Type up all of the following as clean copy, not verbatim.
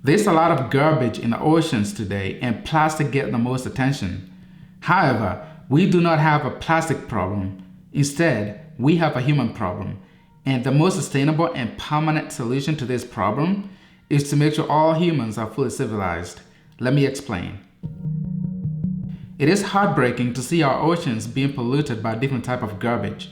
There's a lot of garbage in the oceans today, and plastic gets the most attention. However, we do not have a plastic problem. Instead, we have a human problem. And the most sustainable and permanent solution to this problem is to make sure all humans are fully civilized. Let me explain. It is heartbreaking to see our oceans being polluted by different types of garbage.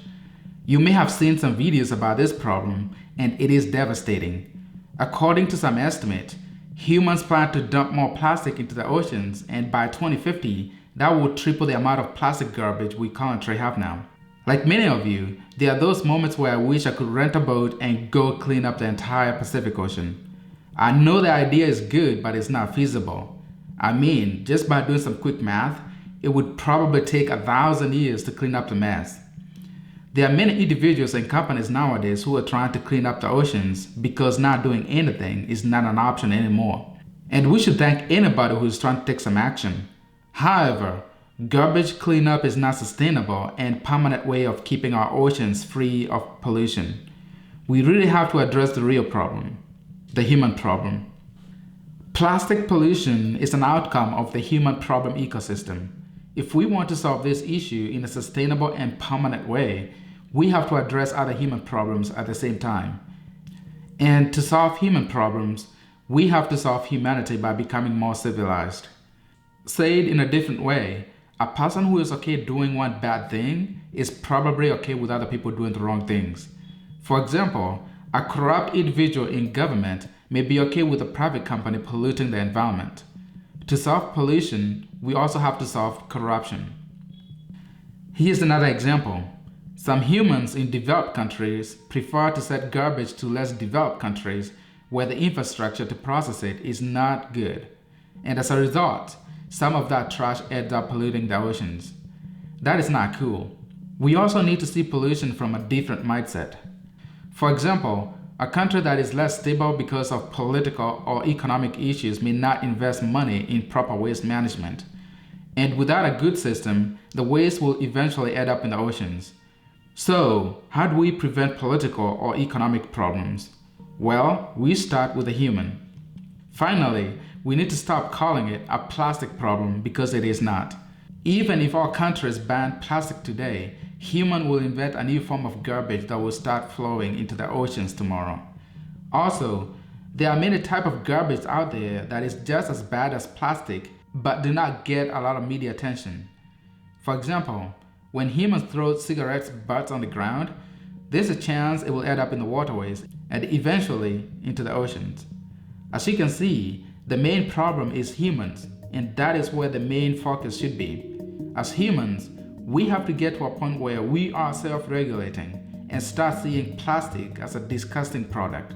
You may have seen some videos about this problem, and it is devastating. According to some estimate, humans plan to dump more plastic into the oceans, and by 2050, that will triple the amount of plastic garbage we currently have now. Like many of you, there are those moments where I wish I could rent a boat and go clean up the entire Pacific Ocean. I know the idea is good, but it's not feasible. I mean, just by doing some quick math, it would probably take 1,000 years to clean up the mess. There are many individuals and companies nowadays who are trying to clean up the oceans because not doing anything is not an option anymore. And we should thank anybody who is trying to take some action. However, garbage cleanup is not sustainable and permanent way of keeping our oceans free of pollution. We really have to address the real problem, the human problem. Plastic pollution is an outcome of the human problem ecosystem. If we want to solve this issue in a sustainable and permanent way, we have to address other human problems at the same time. And to solve human problems, we have to solve humanity by becoming more civilized. Said in a different way, a person who is okay doing one bad thing is probably okay with other people doing the wrong things. For example, a corrupt individual in government may be okay with a private company polluting the environment. To solve pollution, we also have to solve corruption. Here's another example. Some humans in developed countries prefer to send garbage to less developed countries where the infrastructure to process it is not good. And as a result, some of that trash ends up polluting the oceans. That is not cool. We also need to see pollution from a different mindset. For example, a country that is less stable because of political or economic issues may not invest money in proper waste management. And without a good system, the waste will eventually end up in the oceans. So, how do we prevent political or economic problems? Well, we start with the human. Finally, we need to stop calling it a plastic problem because it is not. Even if all countries ban plastic today, humans will invent a new form of garbage that will start flowing into the oceans tomorrow. Also, there are many types of garbage out there that is just as bad as plastic but do not get a lot of media attention. For example, when humans throw cigarettes butts on the ground, there's a chance it will end up in the waterways and eventually into the oceans. As you can see, the main problem is humans, and that is where the main focus should be. As humans, we have to get to a point where we are self-regulating and start seeing plastic as a disgusting product.